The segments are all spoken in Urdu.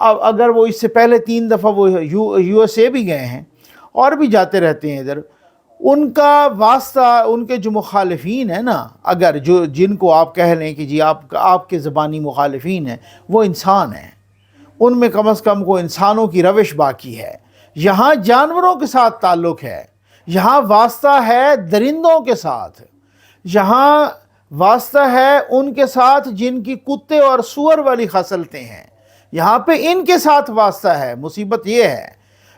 اب اگر وہ اس سے پہلے 3 دفعہ وہ یو ایس اے بھی گئے ہیں اور بھی جاتے رہتے ہیں ادھر، ان کا واسطہ، ان کے جو مخالفین ہیں نا، اگر جن کو آپ کہہ لیں کہ جی آپ کے زبانی مخالفین ہیں، وہ انسان ہیں، ان میں کم از کم کوئی انسانوں کی روش باقی ہے۔ یہاں جانوروں کے ساتھ تعلق ہے، یہاں واسطہ ہے درندوں کے ساتھ، یہاں واسطہ ہے ان کے ساتھ جن کی کتے اور سور والی خصلتیں ہیں، یہاں پہ ان کے ساتھ واسطہ ہے۔ مصیبت یہ ہے،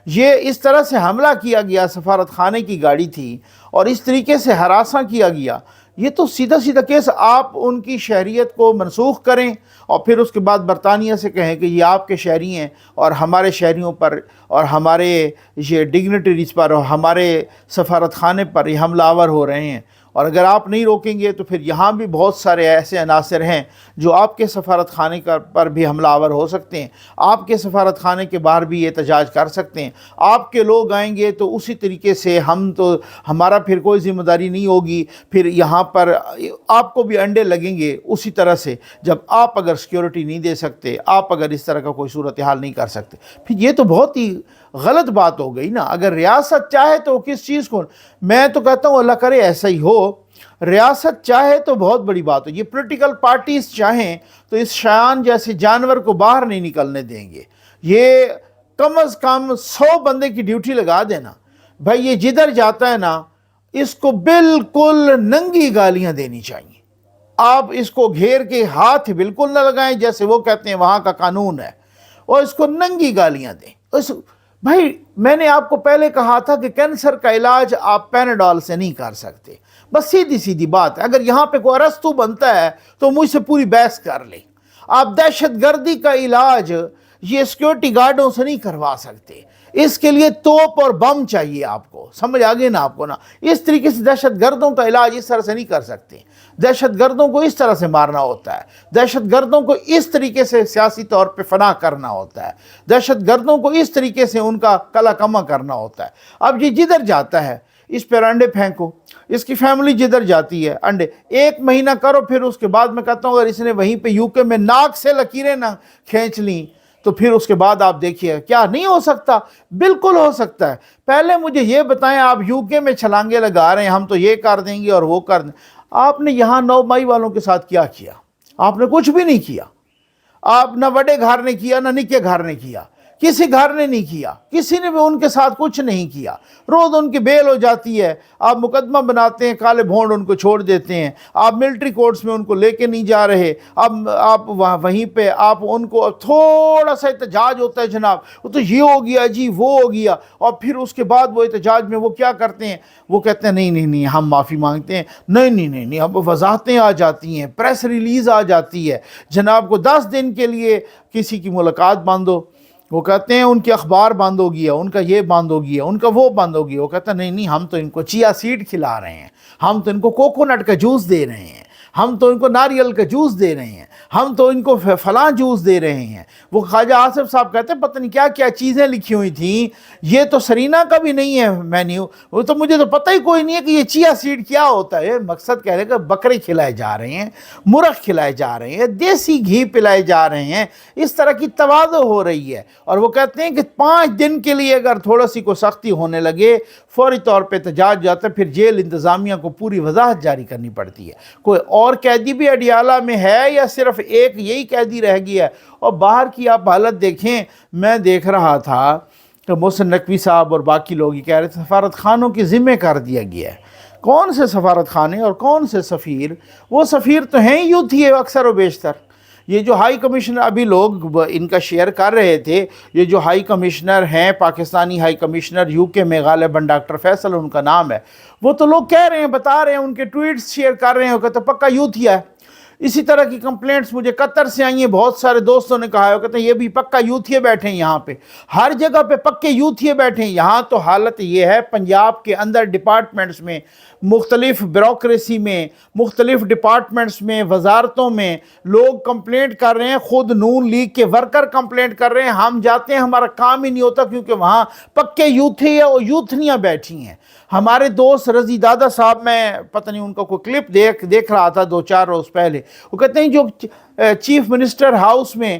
یہ اس طرح سے حملہ کیا گیا، سفارت خانے کی گاڑی تھی اور اس طریقے سے ہراساں کیا گیا، یہ تو سیدھا سیدھا کیس، آپ ان کی شہریت کو منسوخ کریں اور پھر اس کے بعد برطانیہ سے کہیں کہ یہ آپ کے شہری ہیں اور ہمارے شہریوں پر اور ہمارے یہ ڈگنیٹریز پر اور ہمارے سفارت خانے پر یہ حملہ آور ہو رہے ہیں۔ اور اگر آپ نہیں روکیں گے تو پھر یہاں بھی بہت سارے ایسے عناصر ہیں جو آپ کے سفارت خانے پر بھی حملہ آور ہو سکتے ہیں، آپ کے سفارت خانے کے باہر بھی احتجاج کر سکتے ہیں، آپ کے لوگ آئیں گے تو اسی طریقے سے ہمارا پھر کوئی ذمہ داری نہیں ہوگی، پھر یہاں پر آپ کو بھی انڈے لگیں گے اسی طرح سے، جب آپ اگر سیکیورٹی نہیں دے سکتے، آپ اگر اس طرح کا کوئی صورتحال نہیں کر سکتے، پھر یہ تو بہت ہی غلط بات ہو گئی نا۔ اگر ریاست چاہے تو کس چیز کو، میں تو کہتا ہوں اللہ کرے ایسا ہی ہو، ریاست چاہے تو بہت بڑی بات ہو، یہ پولیٹیکل پارٹیز چاہیں تو اس شایان جیسے جانور کو باہر نہیں نکلنے دیں گے، یہ کم از کم 100 بندے کی ڈیوٹی لگا دینا، بھائی یہ جدھر جاتا ہے نا اس کو بالکل ننگی گالیاں دینی چاہیے، آپ اس کو گھیر کے ہاتھ بالکل نہ لگائیں جیسے وہ کہتے ہیں وہاں کا قانون ہے، اور اس کو ننگی گالیاں دیں۔ بھائی میں نے آپ کو پہلے کہا تھا کہ کینسر کا علاج آپ پیناڈول سے نہیں کر سکتے، بس سیدھی سیدھی بات ہے۔ اگر یہاں پہ کوئی ارسطو بنتا ہے تو مجھ سے پوری بحث کر لے۔ آپ دہشت گردی کا علاج یہ سیکیورٹی گارڈوں سے نہیں کروا سکتے، اس کے لیے توپ اور بم چاہیے آپ کو، سمجھ آگے نا آپ کو نا۔ اس طریقے سے دہشت گردوں کا علاج اس طرح سے نہیں کر سکتے، دہشت گردوں کو اس طرح سے مارنا ہوتا ہے، دہشت گردوں کو اس طریقے سے سیاسی طور پہ فنا کرنا ہوتا ہے، دہشت گردوں کو اس طریقے سے ان کا کلا کما کرنا ہوتا ہے۔ اب یہ جدھر جاتا ہے اس پر انڈے پھینکو، اس کی فیملی جدھر جاتی ہے انڈے 1 مہینہ کرو، پھر اس کے بعد میں کہتا ہوں اگر اس نے وہیں پہ یو کے میں ناک سے لکیریں نہ کھینچ لیں تو پھر اس کے بعد آپ دیکھیے کیا نہیں ہو سکتا، بالکل ہو سکتا ہے۔ پہلے مجھے یہ بتائیں، آپ یو کے میں چھلانگے لگا رہے ہیں ہم تو یہ کر دیں گے اور وہ کر دیں، آپ نے یہاں 9 مئی والوں کے ساتھ کیا کیا؟ آپ نے کچھ بھی نہیں کیا، آپ نہ بڑے گھر نے کیا نہ نکے گھر نے کیا، کسی گھر نے نہیں کیا، کسی نے بھی ان کے ساتھ کچھ نہیں کیا۔ روز ان کی بیل ہو جاتی ہے، آپ مقدمہ بناتے ہیں، کالے بھونڈ ان کو چھوڑ دیتے ہیں، آپ ملٹری کورٹس میں ان کو لے کے نہیں جا رہے، اب آپ وہیں پہ آپ ان کو تھوڑا سا احتجاج ہوتا ہے جناب وہ تو یہ ہو گیا جی وہ ہو گیا، اور پھر اس کے بعد وہ احتجاج میں وہ کیا کرتے ہیں، وہ کہتے ہیں نہیں ہم معافی مانگتے ہیں، نہیں اب وضاحتیں آ جاتی ہیں، پریس ریلیز آ جاتی ہے، جناب کو 10 دن کے لیے کسی کی ملاقات باندھو، وہ کہتے ہیں ان کی اخبار بند ہو گیا، ان کا یہ بند ہو گیا، ان کا وہ بند ہو گیا، وہ کہتا ہے نہیں ہم تو ان کو چیا سیڈ کھلا رہے ہیں، ہم تو ان کو کوکونٹ کا جوس دے رہے ہیں، ہم تو ان کو ناریل کا جوس دے رہے ہیں، ہم تو ان کو فلاں جوس دے رہے ہیں۔ وہ خواجہ آصف صاحب کہتے ہیں پتہ نہیں کیا کیا چیزیں لکھی ہوئی تھیں، یہ تو سرینا کا بھی نہیں ہے مینیو، وہ تو مجھے تو پتہ ہی کوئی نہیں ہے کہ یہ چیا سیڈ کیا ہوتا ہے۔ مقصد کہہ رہے کہ بکرے کھلائے جا رہے ہیں، مرغ کھلائے جا رہے ہیں، دیسی گھی پلائے جا رہے ہیں، اس طرح کی تواضع ہو رہی ہے۔ اور وہ کہتے ہیں کہ 5 دن کے لیے اگر تھوڑا سی کو سختی ہونے لگے فوری طور پہ احتجاج جاتا ہے، پھر جیل انتظامیہ کو پوری وضاحت جاری کرنی پڑتی ہے۔ کوئی اور قیدی بھی اڈیالہ میں ہے یا صرف ایک یہی قیدی رہ گیا ہے؟ اور باہر کی آپ حالت دیکھیں، میں دیکھ رہا تھا کہ محسن نقوی صاحب اور باقی لوگ یہ کہہ رہے تھے سفارت خانوں کی ذمہ کر دیا گیا ہے۔ کون سے سفارت خانے اور کون سے سفیر؟ وہ سفیر تو ہیں یوتھی ہے اکثر و بیشتر۔ یہ جو ہائی کمشنر ابھی لوگ ان کا شیئر کر رہے تھے، یہ جو ہائی کمشنر ہیں پاکستانی ہائی کمشنر یو کے میں غالباً ڈاکٹر فیصل ان کا نام ہے، وہ تو لوگ کہہ رہے ہیں، بتا رہے ہیں، ان کے ٹویٹس شیئر کر رہے ہیں، وہ کہتے ہیں پکا یوتھیا ہے۔ اسی طرح کی کمپلینٹس مجھے قطر سے آئی ہیں، بہت سارے دوستوں نے کہا ہے، وہ کہتے ہیں یہ بھی پکا یوتھیے بیٹھے ہیں یہاں پہ، ہر جگہ پہ پکے یوتھیے بیٹھے ہیں۔ یہاں تو حالت یہ ہے پنجاب کے اندر ڈپارٹمنٹس میں، مختلف بیوروکریسی میں، مختلف ڈپارٹمنٹس میں، وزارتوں میں لوگ کمپلینٹ کر رہے ہیں، خود نون لیگ کے ورکر کمپلینٹ کر رہے ہیں، ہم جاتے ہیں ہمارا کام ہی نہیں ہوتا کیونکہ وہاں پکے یوتھی اور یوتھنیاں بیٹھی ہیں۔ ہمارے دوست رضی دادا صاحب، میں پتہ نہیں ان کا کوئی کلپ دیکھ رہا تھا 2-4 روز پہلے، وہ کہتے ہیں جو چیف منسٹر ہاؤس میں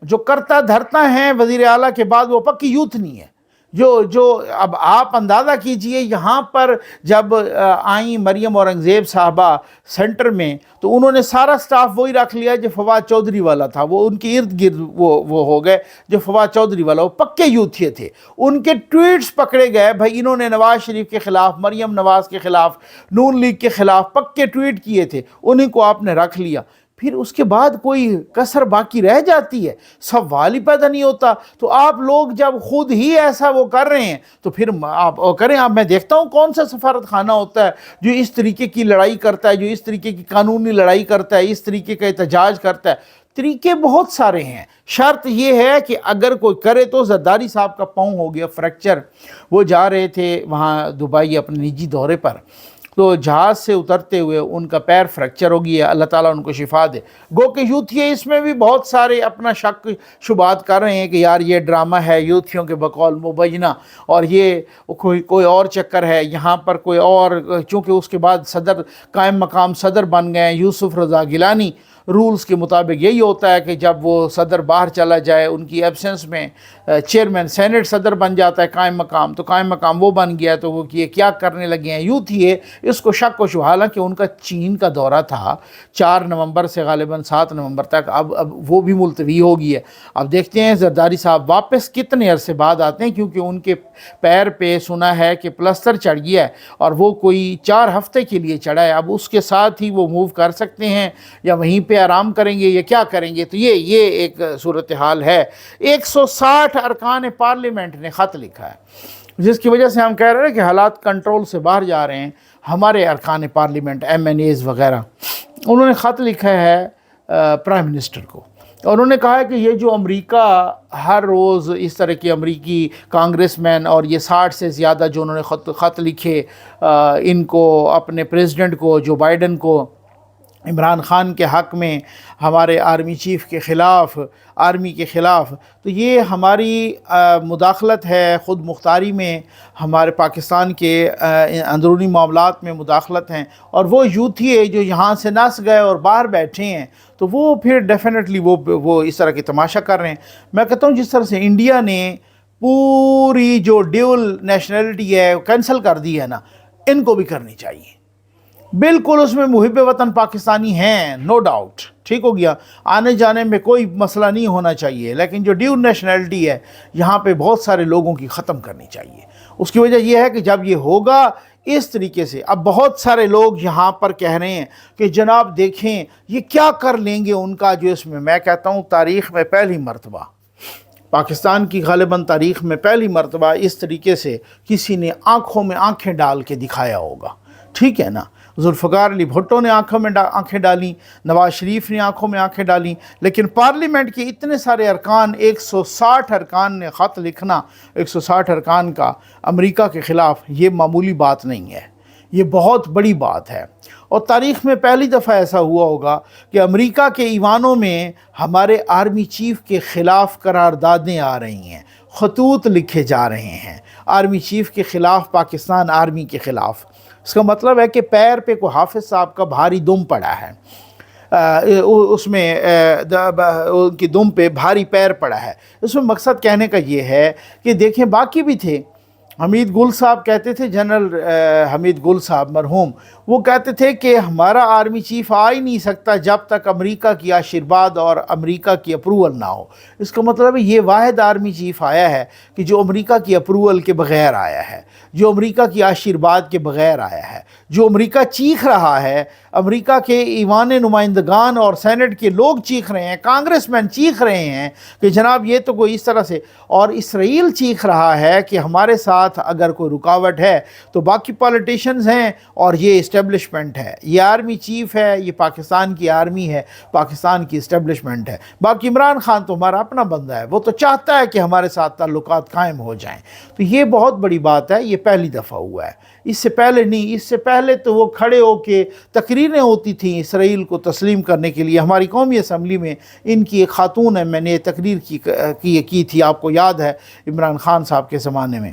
جو کرتا دھرتا ہے وزیر اعلیٰ کے بعد وہ پکی یوتھ نہیں ہے. جو اب آپ اندازہ کیجئے یہاں پر جب آئیں مریم اورنگزیب صاحبہ سینٹر میں تو انہوں نے سارا سٹاف وہی رکھ لیا جو فواد چودھری والا تھا. وہ ان کے ارد گرد وہ ہو گئے جو فواد چودھری والا, وہ پکے یوتھیے تھے. ان کے ٹویٹس پکڑے گئے, بھائی انہوں نے نواز شریف کے خلاف, مریم نواز کے خلاف, نون لیگ کے خلاف پکے ٹویٹ کیے تھے, انہیں کو آپ نے رکھ لیا. پھر اس کے بعد کوئی کسر باقی رہ جاتی ہے, سوال ہی پیدا نہیں ہوتا. تو آپ لوگ جب خود ہی ایسا وہ کر رہے ہیں تو پھر آپ کریں. آپ میں دیکھتا ہوں کون سا سفارت خانہ ہوتا ہے جو اس طریقے کی لڑائی کرتا ہے, جو اس طریقے کی قانونی لڑائی کرتا ہے, اس طریقے کا احتجاج کرتا ہے. طریقے بہت سارے ہیں. شرط یہ ہے کہ اگر کوئی کرے تو. زرداری صاحب کا پاؤں ہو گیا فریکچر, وہ جا رہے تھے وہاں دبئی اپنے نجی دورے پر, تو جہاز سے اترتے ہوئے ان کا پیر فریکچر ہو گیا, اللہ تعالیٰ ان کو شفا دے. گو کہ یوتھی اس میں بھی بہت سارے اپنا شک شبہات کر رہے ہیں کہ یار یہ ڈرامہ ہے یوتھیوں کے بقول مبینہ, اور یہ کوئی اور چکر ہے یہاں پر کوئی اور. چونکہ اس کے بعد صدر قائم مقام صدر بن گئے ہیں یوسف رضا گیلانی. رولز کے مطابق یہی ہوتا ہے کہ جب وہ صدر باہر چلا جائے ان کی ایبسنس میں چیئرمین سینٹ صدر بن جاتا ہے قائم مقام, تو قائم مقام وہ بن گیا. تو وہ کیا کرنے لگے ہیں یوتھ یہ اس کو شک و شبہ, حالانکہ ان کا چین کا دورہ تھا 4 نومبر سے غالباً 7 نومبر تک, اب وہ بھی ملتوی ہو گئی ہے. اب دیکھتے ہیں زرداری صاحب واپس کتنے عرصے بعد آتے ہیں, کیونکہ ان کے پیر پہ سنا ہے کہ پلستر چڑھ گیا ہے اور وہ کوئی 4 ہفتے کے لیے چڑھا ہے. اب اس کے ساتھ ہی وہ موو کر سکتے ہیں یا وہیں پہ آرام کریں گے یا کیا کریں گے. تو یہ ایک صورتحال ہے. 160 ارکان پارلیمنٹ نے خط لکھا ہے, جس کی وجہ سے ہم کہہ رہے ہیں کہ حالات کنٹرول سے باہر جا رہے ہیں. ہمارے ارکان پارلیمنٹ ایم این ایز وغیرہ, انہوں نے خط لکھا ہے پرائم منسٹر کو, اور انہوں نے کہا ہے کہ یہ جو امریکہ ہر روز اس طرح کے امریکی کانگریس مین اور یہ 60 سے زیادہ جو انہوں نے خط لکھے ان کو, اپنے پریزیڈنٹ کو جو بائیڈن کو, عمران خان کے حق میں, ہمارے آرمی چیف کے خلاف, آرمی کے خلاف, تو یہ ہماری مداخلت ہے خود مختاری میں, ہمارے پاکستان کے اندرونی معاملات میں مداخلت ہیں. اور وہ یوتھی ہے جو یہاں سے نس گئے اور باہر بیٹھے ہیں, تو وہ پھر ڈیفینیٹلی وہ اس طرح کی تماشا کر رہے ہیں. میں کہتا ہوں جس طرح سے انڈیا نے پوری جو ڈیول نیشنلٹی ہے کینسل کر دی ہے نا, ان کو بھی کرنی چاہیے. بالکل اس میں محب وطن پاکستانی ہیں, نو ڈاؤٹ, ٹھیک ہو گیا, آنے جانے میں کوئی مسئلہ نہیں ہونا چاہیے, لیکن جو ڈیو نیشنلٹی ہے یہاں پہ بہت سارے لوگوں کی ختم کرنی چاہیے. اس کی وجہ یہ ہے کہ جب یہ ہوگا اس طریقے سے, اب بہت سارے لوگ یہاں پر کہہ رہے ہیں کہ جناب دیکھیں یہ کیا کر لیں گے ان کا جو اس میں کہتا ہوں تاریخ میں پہلی مرتبہ, پاکستان کی غالباً تاریخ میں پہلی مرتبہ اس طریقے سے کسی نے آنکھوں میں آنکھیں ڈال کے دکھایا ہوگا. ٹھیک ہے نا, ذوالفقار علی بھٹو نے آنکھوں میں آنکھیں ڈالیں, نواز شریف نے آنکھوں میں آنکھیں ڈالیں, لیکن پارلیمنٹ کے اتنے سارے ارکان, 160 ارکان نے خط لکھنا 160 ارکان کا امریکہ کے خلاف, یہ معمولی بات نہیں ہے, یہ بہت بڑی بات ہے. اور تاریخ میں پہلی دفعہ ایسا ہوا ہوگا کہ امریکہ کے ایوانوں میں ہمارے آرمی چیف کے خلاف قراردادیں آ رہی ہیں, خطوط لکھے جا رہے ہیں آرمی چیف کے خلاف, پاکستان آرمی کے خلاف. اس کا مطلب ہے کہ پیر پہ کوئی حافظ صاحب کا بھاری دم پڑا ہے, اس میں ان کی دم پہ بھاری پیر پڑا ہے. اس میں مقصد کہنے کا یہ ہے کہ دیکھیں باقی بھی تھے. حمید گل صاحب کہتے تھے, جنرل حمید گل صاحب مرحوم, وہ کہتے تھے کہ ہمارا آرمی چیف آ ہی نہیں سکتا جب تک امریکہ کی آشیرواد اور امریکہ کی اپروول نہ ہو. اس کا مطلب ہے یہ واحد آرمی چیف آیا ہے کہ جو امریکہ کی اپروول کے بغیر آیا ہے, جو امریکہ کی آشیرواد کے بغیر آیا ہے, جو امریکہ چیخ رہا ہے, امریکہ کے ایوان نمائندگان اور سینٹ کے لوگ چیخ رہے ہیں, کانگریس مین چیخ رہے ہیں کہ جناب یہ تو کوئی اس طرح سے, اور اسرائیل چیخ رہا ہے کہ ہمارے ساتھ اگر کوئی رکاوٹ ہے تو باقی پالیٹیشنز ہیں اور یہ اسٹیبلشمنٹ ہے, یہ آرمی چیف ہے, یہ پاکستان کی آرمی ہے, پاکستان کی اسٹیبلشمنٹ ہے. باقی عمران خان تو ہمارا اپنا بندہ ہے, وہ تو چاہتا ہے کہ ہمارے ساتھ تعلقات قائم ہو جائیں. تو یہ بہت بڑی بات ہے, یہ پہلی دفعہ ہوا ہے, اس سے پہلے نہیں. اس سے پہلے تو وہ کھڑے ہو کے تقریریں ہوتی تھیں اسرائیل کو تسلیم کرنے کے لیے. ہماری قومی اسمبلی میں ان کی ایک خاتون ہے, میں نے تقریر کی تھی, آپ کو یاد ہے عمران خان صاحب کے زمانے میں.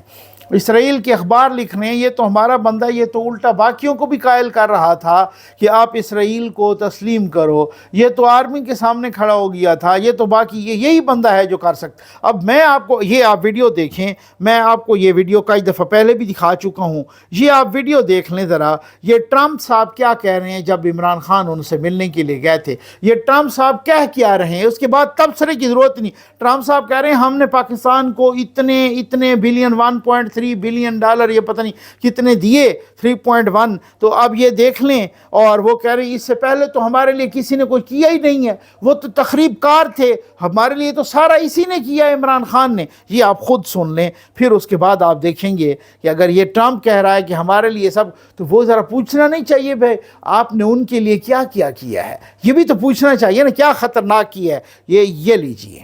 اسرائیل کے اخبار لکھ رہے ہیں یہ تو ہمارا بندہ یہ تو الٹا باقیوں کو بھی قائل کر رہا تھا کہ آپ اسرائیل کو تسلیم کرو، یہ تو آرمی کے سامنے کھڑا ہو گیا تھا، یہ تو باقی یہی بندہ ہے جو کر سکتا۔ اب میں آپ کو یہ آپ ویڈیو دیکھیں، میں آپ کو یہ ویڈیو کئی دفعہ پہلے بھی دکھا چکا ہوں، یہ آپ ویڈیو دیکھ لیں ذرا، یہ ٹرمپ صاحب کیا کہہ رہے ہیں جب عمران خان ان سے ملنے کے لیے گئے تھے، یہ ٹرمپ صاحب کیا رہے ہیں، اس کے بعد تبصرے کی ضرورت نہیں۔ ٹرمپ صاحب کہہ رہے ہیں ہم نے پاکستان کو اتنے بلین 1.3 بلین ڈالر یہ پتہ نہیں کتنے دیے 3.1، تو اب یہ دیکھ لیں، اور وہ کہہ رہے ہیں اس سے پہلے تو ہمارے لیے کسی نے کوئی کیا ہی نہیں ہے، وہ تو تخریب کار تھے، ہمارے لیے تو سارا اسی نے کیا عمران خان نے۔ یہ آپ خود سن لیں، پھر اس کے بعد آپ دیکھیں گے کہ اگر یہ ٹرمپ کہہ رہا ہے کہ ہمارے لیے سب، تو وہ ذرا پوچھنا نہیں چاہیے بھائی آپ نے ان کے لیے کیا ہے، یہ بھی تو پوچھنا چاہیے نا کیا خطرناک کیا ہے۔ یہ لیجئے۔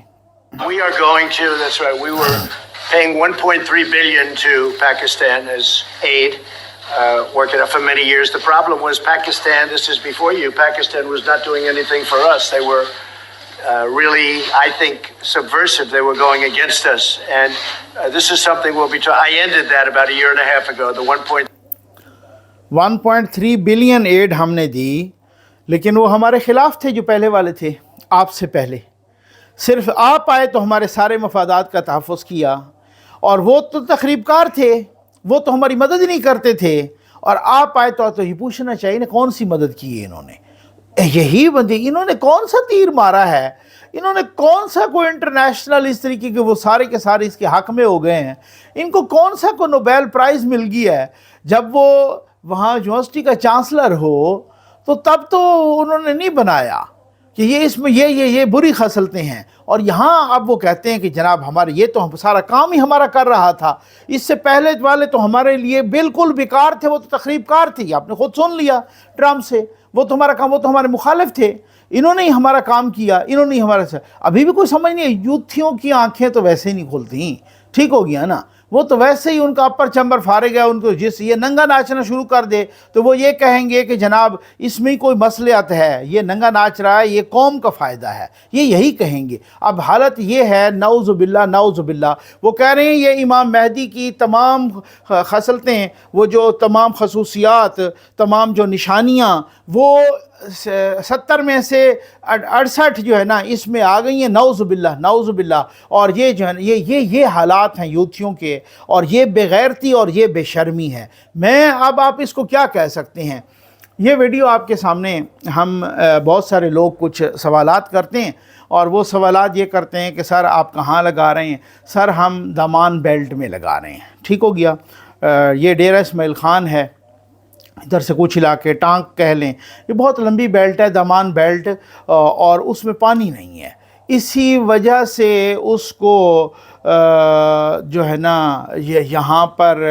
We are going to, that's right, we were paying 1.3 billion to Pakistan as aid, working out for many years. The problem was Pakistan, this is before you, Pakistan was not doing anything for us. They were really, I think, subversive. They were going against us. And this is something I ended that about a year and a half ago, the 1.3 billion aid ہم نے دی، لیکن وہ ہمارے خلاف تھے جو پہلے والے تھے آپ سے پہلے۔ صرف آپ آئے تو ہمارے سارے مفادات کا تحفظ کیا، اور وہ تو تخریب کار تھے، وہ تو ہماری مدد ہی نہیں کرتے تھے، اور آپ آئے تو یہ پوچھنا چاہیے نا کون سی مدد کی ہے انہوں نے، یہی بندے انہوں نے کون سا تیر مارا ہے، انہوں نے کون سا کوئی انٹرنیشنل اس طریقے کے وہ سارے کے سارے اس کے حق میں ہو گئے ہیں، ان کو کون سا کوئی نوبیل پرائز مل گیا ہے، جب وہ وہاں یونیورسٹی کا چانسلر ہو تو تب تو انہوں نے نہیں بنایا کہ یہ اس میں یہ بری خصلتیں ہیں، اور یہاں اب وہ کہتے ہیں کہ جناب ہمارے یہ تو سارا کام ہی ہمارا کر رہا تھا، اس سے پہلے والے تو ہمارے لیے بالکل بیکار تھے، وہ تو تخریب کار تھی، آپ نے خود سن لیا ٹرمپ سے، وہ تو ہمارا کام، وہ تو ہمارے مخالف تھے، انہوں نے ہی ہمارا کام کیا، انہوں نے ہی ہمارا ابھی بھی کوئی سمجھ نہیں ہے، یوتھیوں کی آنکھیں تو ویسے ہی نہیں کھلتی، ٹھیک ہو گیا نا، وہ تو ویسے ہی ان کا اپر چمبر فارغ ہے، ان کو جس یہ ننگا ناچنا شروع کر دے تو وہ یہ کہیں گے کہ جناب اس میں کوئی مصلحت ہے، یہ ننگا ناچ رہا ہے، یہ قوم کا فائدہ ہے، یہ یہی کہیں گے۔ اب حالت یہ ہے، نعوذ باللہ، وہ کہہ رہے ہیں یہ امام مہدی کی تمام خصلتیں، وہ جو تمام خصوصیات، تمام جو نشانیاں، وہ 70 میں سے 68 جو ہے نا اس میں آ گئی ہیں، نعوذ باللہ، اور یہ جو ہے نا یہ حالات ہیں یوتھیوں کے، اور یہ بے غیرتی اور یہ بے شرمی ہے۔ میں اب آپ اس کو کیا کہہ سکتے ہیں، یہ ویڈیو آپ کے سامنے ہم بہت سارے لوگ کچھ سوالات کرتے ہیں، اور وہ سوالات یہ کرتے ہیں کہ سر آپ کہاں لگا رہے ہیں؟ سر ہم دامان بیلٹ میں لگا رہے ہیں، ٹھیک ہو گیا۔ یہ ڈیرہ اسماعیل خان ہے، ادھر سے کچھ علاقے ٹانک کہہ لیں، یہ بہت لمبی بیلٹ ہے دامان بیلٹ، اور اس میں پانی نہیں ہے، اسی وجہ سے اس کو جو ہے نا یہاں پر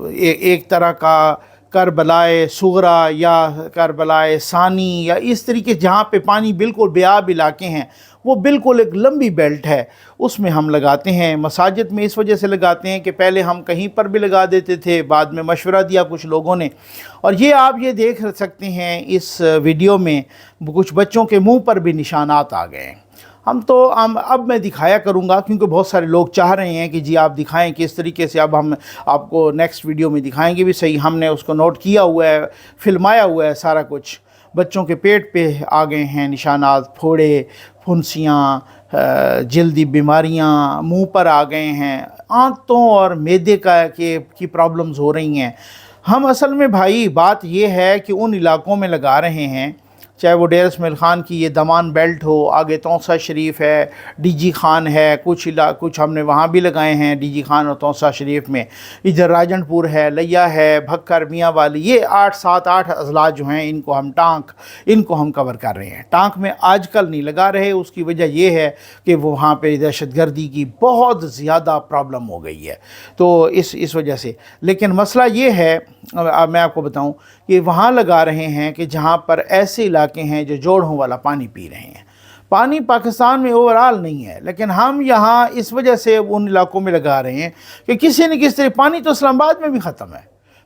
ایک طرح کا کربلائے صغریٰ یا کربلائے ثانی یا اس طریقے جہاں پہ پانی بالکل بیاب علاقے ہیں، وہ بالکل ایک لمبی بیلٹ ہے، اس میں ہم لگاتے ہیں۔ مساجد میں اس وجہ سے لگاتے ہیں کہ پہلے ہم کہیں پر بھی لگا دیتے تھے، بعد میں مشورہ دیا کچھ لوگوں نے، اور یہ آپ یہ دیکھ سکتے ہیں اس ویڈیو میں کچھ بچوں کے منہ پر بھی نشانات آ گئے ہیں۔ اب میں دکھایا کروں گا کیونکہ بہت سارے لوگ چاہ رہے ہیں کہ جی آپ دکھائیں کس طریقے سے، اب ہم آپ کو نیکسٹ ویڈیو میں دکھائیں گے بھی صحیح، ہم نے اس کو نوٹ کیا ہوا ہے، فلمایا ہوا ہے سارا کچھ۔ بچوں کے پیٹ پہ آ گئے ہیں نشانات، پھوڑے، پھنسیاں، جلدی بیماریاں منہ پر آ گئے ہیں، آنتوں اور معدے کی پرابلمز ہو رہی ہیں۔ ہم اصل میں بھائی بات یہ ہے کہ ان علاقوں میں لگا رہے ہیں، چاہے وہ ڈیرہ اسماعیل خان کی یہ دامان بیلٹ ہو، آگے توسہ شریف ہے، ڈی جی خان ہے، کچھ ہم نے وہاں بھی لگائے ہیں ڈی جی خان اور توسہ شریف میں، ادھر راجن پور ہے، لیا ہے، بھکر، میاں والی، یہ 8 اضلاع جو ہیں ان کو ہم کور کر رہے ہیں۔ ٹانک میں آج کل نہیں لگا رہے، اس کی وجہ یہ ہے کہ وہاں پہ دہشت گردی کی بہت زیادہ پرابلم ہو گئی ہے، تو اس وجہ سے۔ لیکن مسئلہ یہ ہے، میں آپ کو بتاؤں کہ وہاں لگا رہے ہیں کہ جہاں پر ایسے علاقے ہیں جو جوڑوں والا پانی پی رہے ہیں۔ پانی پاکستان میں اوورال نہیں ہے، لیکن ہم یہاں اس وجہ سے ان علاقوں میں لگا رہے ہیں کہ کسی نہ کسی طرح، پانی تو اسلام آباد میں بھی ختم ہے،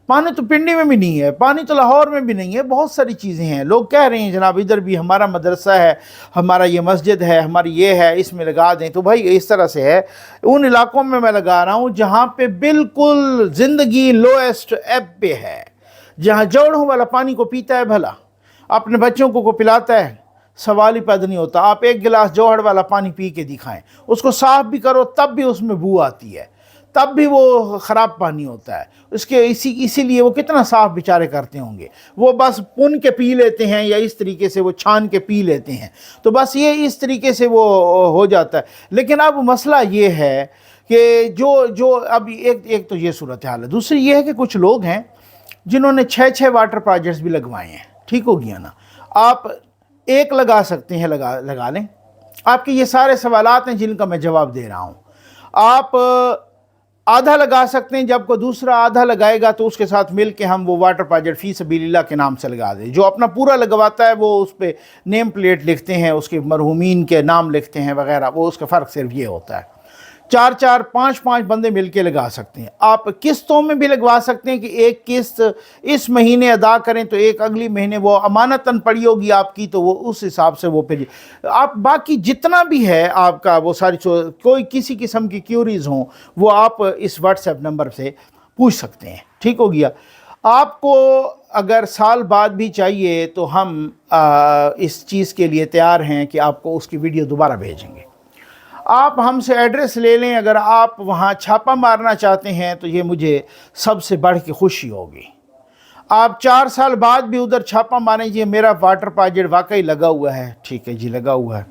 پانی تو پنڈی میں بھی نہیں ہے، پانی تو لاہور میں بھی نہیں ہے، بہت ساری چیزیں ہیں۔ لوگ کہہ رہے ہیں جناب ادھر بھی ہمارا مدرسہ ہے، ہمارا یہ مسجد ہے، ہماری یہ ہے، اس میں لگا دیں۔ تو بھائی اس طرح سے ہے، ان علاقوں میں میں لگا رہا ہوں جہاں پہ بالکل زندگی لویسٹ ایب پہ ہے، جہاں جوڑوں والا پانی کو پیتا ہے بھلا، اپنے بچوں کو پلاتا ہے، سوال ہی پیدا نہیں ہوتا۔ آپ ایک گلاس جوہر والا پانی پی کے دکھائیں، اس کو صاف بھی کرو تب بھی اس میں بو آتی ہے، تب بھی وہ خراب پانی ہوتا ہے۔ اسی لیے وہ کتنا صاف بیچارے کرتے ہوں گے، وہ بس پن کے پی لیتے ہیں یا اس طریقے سے وہ چھان کے پی لیتے ہیں، تو بس یہ اس طریقے سے وہ ہو جاتا ہے۔ لیکن اب مسئلہ یہ ہے کہ جو اب ایک تو یہ صورتحال ہے، دوسری یہ ہے کہ کچھ لوگ ہیں جنہوں نے 6 واٹر پروجیکٹس بھی لگوائے ہیں، ٹھیک ہو گیا نا۔ آپ ایک لگا سکتے ہیں، لگا لیں۔ آپ کے یہ سارے سوالات ہیں جن کا میں جواب دے رہا ہوں۔ آپ آدھا لگا سکتے ہیں، جب کوئی دوسرا آدھا لگائے گا تو اس کے ساتھ مل کے ہم وہ واٹر پروجیکٹ فی سبیل اللہ کے نام سے لگا دیں۔ جو اپنا پورا لگواتا ہے وہ اس پہ نیم پلیٹ لکھتے ہیں، اس کے مرحومین کے نام لکھتے ہیں وغیرہ، وہ اس کا فرق صرف یہ ہوتا ہے۔ 4 5 بندے مل کے لگا سکتے ہیں۔ آپ قسطوں میں بھی لگوا سکتے ہیں کہ ایک قسط اس مہینے ادا کریں تو ایک اگلی مہینے وہ امانتاً پڑی ہوگی آپ کی، تو وہ اس حساب سے وہ پھر آپ باقی جتنا بھی ہے آپ کا وہ ساری کوئی کسی قسم کی کیوریز ہوں وہ آپ اس واٹس ایپ نمبر سے پوچھ سکتے ہیں، ٹھیک ہو گیا۔ آپ کو اگر سال بعد بھی چاہیے تو ہم اس چیز کے لیے تیار ہیں کہ آپ کو اس کی ویڈیو دوبارہ بھیجیں گے۔ آپ ہم سے ایڈریس لے لیں، اگر آپ وہاں چھاپہ مارنا چاہتے ہیں تو یہ مجھے سب سے بڑھ کے خوشی ہوگی۔ آپ 4 سال بعد بھی ادھر چھاپہ ماریں، یہ میرا واٹر پروجیکٹ واقعی لگا ہوا ہے، ٹھیک ہے جی لگا ہوا ہے۔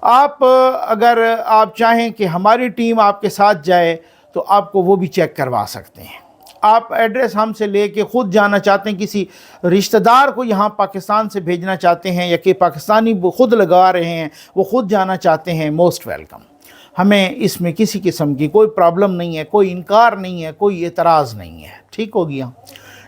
آپ اگر آپ چاہیں کہ ہماری ٹیم آپ کے ساتھ جائے تو آپ کو وہ بھی چیک کروا سکتے ہیں۔ آپ ایڈریس ہم سے لے کے خود جانا چاہتے ہیں، کسی رشتہ دار کو یہاں پاکستان سے بھیجنا چاہتے ہیں، یا کہ پاکستانی وہ خود لگا رہے ہیں وہ خود جانا چاہتے ہیں، موسٹ ویلکم۔ ہمیں اس میں کسی قسم کی کوئی پرابلم نہیں ہے، کوئی انکار نہیں ہے، کوئی اعتراض نہیں ہے، ٹھیک ہو گیا۔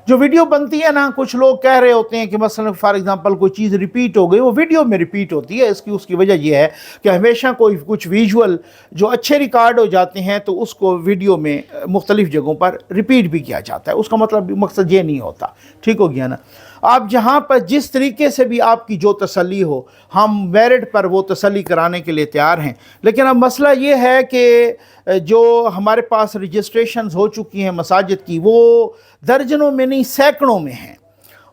جو ویڈیو بنتی ہے نا، کچھ لوگ کہہ رہے ہوتے ہیں کہ مثلا فار ایگزامپل کوئی چیز ریپیٹ ہو گئی، وہ ویڈیو میں ریپیٹ ہوتی ہے۔ اس کی وجہ یہ ہے کہ ہمیشہ کچھ ویژول جو اچھے ریکارڈ ہو جاتے ہیں تو اس کو ویڈیو میں مختلف جگہوں پر ریپیٹ بھی کیا جاتا ہے، اس کا مقصد یہ نہیں ہوتا، ٹھیک ہو گیا نا۔ آپ جہاں پر جس طریقے سے بھی آپ کی جو تسلی ہو، ہم میرٹ پر وہ تسلی کرانے کے لیے تیار ہیں۔ لیکن اب مسئلہ یہ ہے کہ جو ہمارے پاس رجسٹریشنز ہو چکی ہیں مساجد کی، وہ درجنوں میں نہیں سینکڑوں میں ہیں،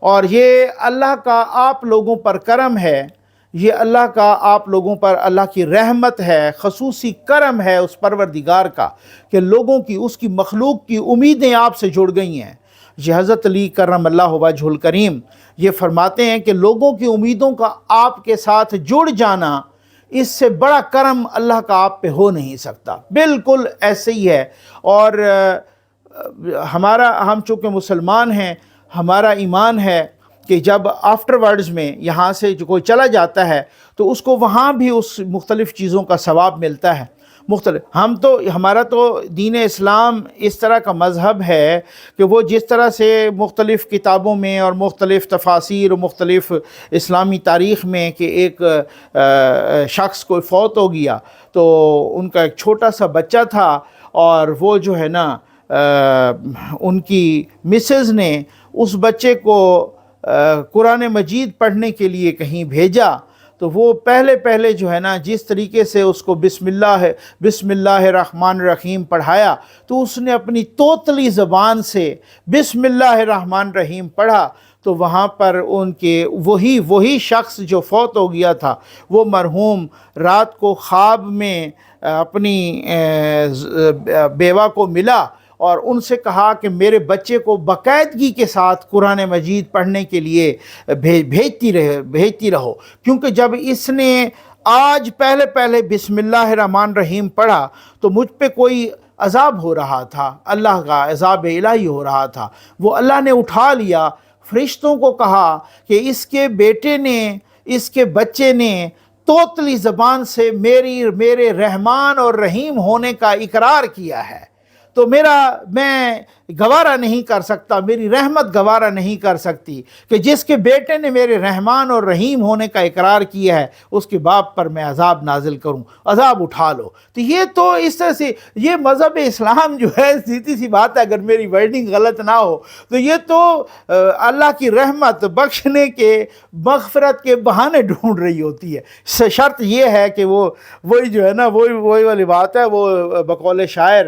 اور یہ اللہ کا آپ لوگوں پر کرم ہے، یہ اللہ کا آپ لوگوں پر اللہ کی رحمت ہے، خصوصی کرم ہے اس پروردگار کا کہ لوگوں کی، اس کی مخلوق کی امیدیں آپ سے جڑ گئی ہیں۔ یہ حضرت علی کرم اللہ وجہ الکریم یہ فرماتے ہیں کہ لوگوں کی امیدوں کا آپ کے ساتھ جڑ جانا، اس سے بڑا کرم اللہ کا آپ پہ ہو نہیں سکتا۔ بالکل ایسے ہی ہے۔ اور ہم چونکہ مسلمان ہیں، ہمارا ایمان ہے کہ جب آفٹر ورڈز میں یہاں سے جو کوئی چلا جاتا ہے تو اس کو وہاں بھی اس مختلف چیزوں کا ثواب ملتا ہے۔ ہمارا تو دین اسلام اس طرح کا مذہب ہے کہ وہ جس طرح سے مختلف کتابوں میں اور مختلف تفاسیر اور مختلف اسلامی تاریخ میں کہ ایک شخص کوئی فوت ہو گیا تو ان کا ایک چھوٹا سا بچہ تھا، اور وہ جو ہے نا ان کی مسز نے اس بچے کو قرآن مجید پڑھنے کے لیے کہیں بھیجا، تو وہ پہلے جو ہے نا جس طریقے سے اس کو بسم اللہ الرحمن الرحیم پڑھایا، تو اس نے اپنی توتلی زبان سے بسم اللہ الرحمن الرحیم پڑھا، تو وہاں پر ان کے وہی شخص جو فوت ہو گیا تھا، وہ مرحوم رات کو خواب میں اپنی بیوہ کو ملا اور ان سے کہا کہ میرے بچے کو باقاعدگی کے ساتھ قرآن مجید پڑھنے کے لیے بھیجتی رہو، کیونکہ جب اس نے آج پہلے بسم اللہ الرحمن الرحیم پڑھا تو مجھ پہ کوئی عذاب ہو رہا تھا، اللہ کا عذاب الہی ہو رہا تھا، وہ اللہ نے اٹھا لیا۔ فرشتوں کو کہا کہ اس کے بیٹے نے، اس کے بچے نے توتلی زبان سے میرے رحمان اور رحیم ہونے کا اقرار کیا ہے، تو میں گوارا نہیں کر سکتا، میری رحمت گوارا نہیں کر سکتی کہ جس کے بیٹے نے میرے رحمان اور رحیم ہونے کا اقرار کیا ہے اس کے باپ پر میں عذاب نازل کروں، عذاب اٹھا لو۔ تو یہ تو اس طرح سے یہ مذہب اسلام جو ہے، سیدھی سی بات ہے، اگر میری ورڈنگ غلط نہ ہو تو یہ تو اللہ کی رحمت بخشنے کے، مغفرت کے بہانے ڈھونڈ رہی ہوتی ہے۔ شرط یہ ہے کہ وہی جو ہے نا، وہی والی بات ہے، وہ بقول شاعر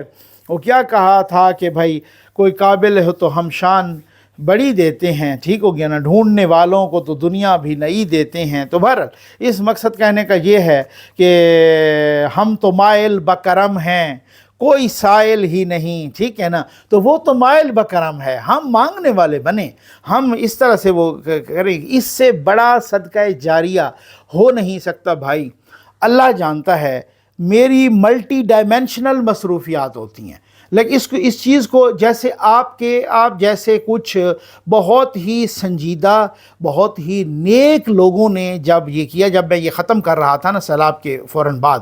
وہ کیا کہا تھا کہ بھائی کوئی قابل ہو تو ہم شان بڑی دیتے ہیں، ٹھیک ہو گیا نا، ڈھونڈنے والوں کو تو دنیا بھی نئی دیتے ہیں۔ تو بہرحال اس مقصد کہنے کا یہ ہے کہ ہم تو مائل بکرم ہیں، کوئی سائل ہی نہیں، ٹھیک ہے نا، تو وہ تو مائل بکرم ہے، ہم مانگنے والے بنے، ہم اس طرح سے وہ کریں۔ اس سے بڑا صدقہ جاریہ ہو نہیں سکتا بھائی۔ اللہ جانتا ہے میری ملٹی ڈائمینشنل مصروفیات ہوتی ہیں، لیکن اس چیز کو جیسے آپ جیسے کچھ بہت ہی سنجیدہ، بہت ہی نیک لوگوں نے جب یہ کیا، جب میں یہ ختم کر رہا تھا نا سیلاب کے فوراً بعد،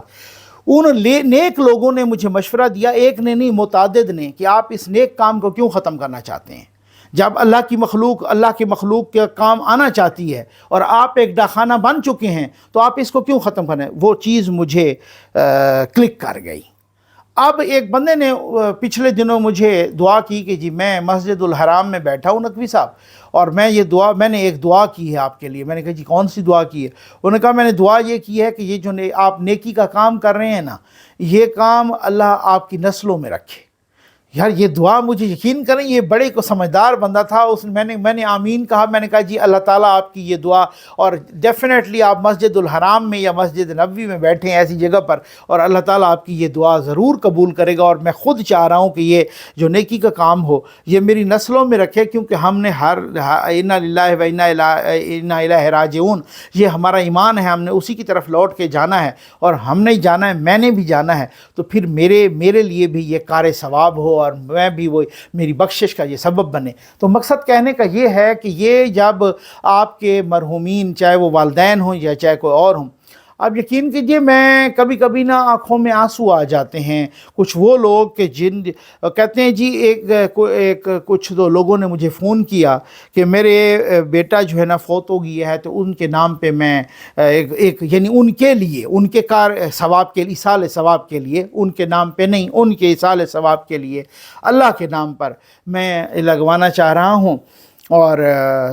ان نیک لوگوں نے مجھے مشورہ دیا، ایک نے نہیں متعدد نے، کہ آپ اس نیک کام کو کیوں ختم کرنا چاہتے ہیں؟ جب اللہ کی مخلوق کا کام آنا چاہتی ہے اور آپ ایک ڈاکخانہ بن چکے ہیں تو آپ اس کو کیوں ختم کریں؟ وہ چیز مجھے کلک کر گئی۔ اب ایک بندے نے پچھلے دنوں مجھے دعا کی کہ جی میں مسجد الحرام میں بیٹھا ہوں نقوی صاحب، اور میں نے ایک دعا کی ہے آپ کے لیے۔ میں نے کہا جی کون سی دعا کی ہے؟ انہوں نے کہا میں نے دعا یہ کی ہے کہ یہ جو آپ نیکی کا کام کر رہے ہیں نا، یہ کام اللہ آپ کی نسلوں میں رکھے۔ یار یہ دعا مجھے یقین کریں، یہ بڑے کو سمجھدار بندہ تھا، میں نے آمین کہا، میں نے کہا جی اللہ تعالیٰ آپ کی یہ دعا، اور ڈیفینیٹلی آپ مسجد الحرام میں یا مسجد نبوی میں بیٹھے ہیں ایسی جگہ پر، اور اللہ تعالیٰ آپ کی یہ دعا ضرور قبول کرے گا، اور میں خود چاہ رہا ہوں کہ یہ جو نیکی کا کام ہو یہ میری نسلوں میں رکھے، کیونکہ ہم نے انا للہ و انا الیہ راجعون، یہ ہمارا ایمان ہے، ہم نے اسی کی طرف لوٹ کے جانا ہے، اور ہم نے جانا ہے، میں نے بھی جانا ہے، تو پھر میرے لیے بھی یہ کار ثواب ہو، اور میں بھی وہ میری بخشش کا یہ سبب بنے۔ تو مقصد کہنے کا یہ ہے کہ یہ جب آپ کے مرحومین، چاہے وہ والدین ہوں یا چاہے کوئی اور ہوں، آپ یقین کیجئے میں کبھی کبھی نا آنکھوں میں آنسو آ جاتے ہیں۔ کچھ وہ لوگ کہ جن کہتے ہیں جی کچھ دو لوگوں نے مجھے فون کیا کہ میرے بیٹا جو ہے نا فوت ہو گیا ہے، تو ان کے نام پہ میں یعنی ان کے لیے، ان کے کار ثواب کے لیے، ایصال ثواب کے لیے، ان کے نام پہ نہیں، ان کے ایصال ثواب کے لیے اللہ کے نام پر میں لگوانا چاہ رہا ہوں۔ اور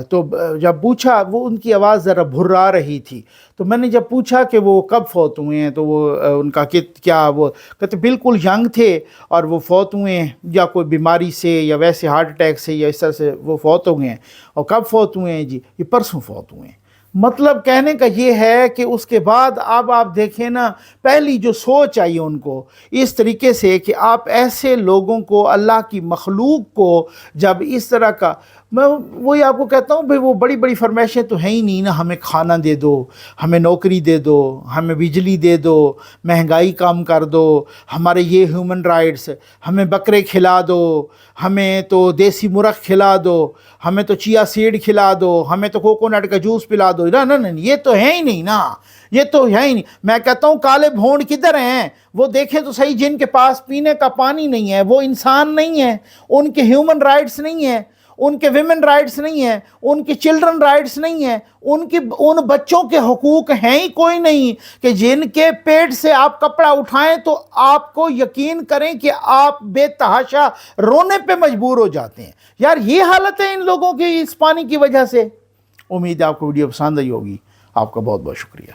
تو جب پوچھا، وہ ان کی آواز ذرا بھرا رہی تھی، تو میں نے جب پوچھا کہ وہ کب فوت ہوئے ہیں، تو وہ ان کا کیا وہ کہتے بالکل ینگ تھے اور وہ فوت ہوئے ہیں، یا کوئی بیماری سے یا ویسے ہارٹ اٹیک سے یا اس طرح سے وہ فوت ہو گئے ہیں۔ اور کب فوت ہوئے ہیں؟ جی یہ پرسوں فوت ہوئے ہیں۔ مطلب کہنے کا یہ ہے کہ اس کے بعد اب آپ دیکھیں نا، پہلی جو سوچ آئی ان کو اس طریقے سے کہ آپ ایسے لوگوں کو، اللہ کی مخلوق کو جب اس طرح کا، میں وہی آپ کو کہتا ہوں بھئی وہ بڑی بڑی فرمائشیں تو ہیں ہی نہیں نا، ہمیں کھانا دے دو، ہمیں نوکری دے دو، ہمیں بجلی دے دو، مہنگائی کم کر دو، ہمارے یہ ہیومن رائٹس، ہمیں بکرے کھلا دو، ہمیں تو دیسی مرغ کھلا دو، ہمیں تو چیا سیڈ کھلا دو، ہمیں تو کوکونٹ کا جوس پلا دو۔ نہ یہ تو ہے ہی نہیں نا، یہ تو ہے ہی نہیں۔ میں کہتا ہوں کالے بھونڈ کدھر ہیں؟ وہ دیکھیں تو صحیح، جن کے پاس پینے کا پانی نہیں ہے وہ انسان نہیں ہے، ان کے ہیومن رائٹس نہیں ہیں، ان کے ویمن رائٹس نہیں ہیں، ان کی چلڈرن رائٹس نہیں ہیں، ان بچوں کے حقوق ہیں ہی کوئی نہیں، کہ جن کے پیٹ سے آپ کپڑا اٹھائیں تو آپ کو یقین کریں کہ آپ بے تحاشا رونے پہ مجبور ہو جاتے ہیں۔ یار یہ حالت ہے ان لوگوں کی اس پانی کی وجہ سے۔ امید ہے آپ کو ویڈیو پسند آئی ہوگی۔ آپ کا بہت بہت شکریہ۔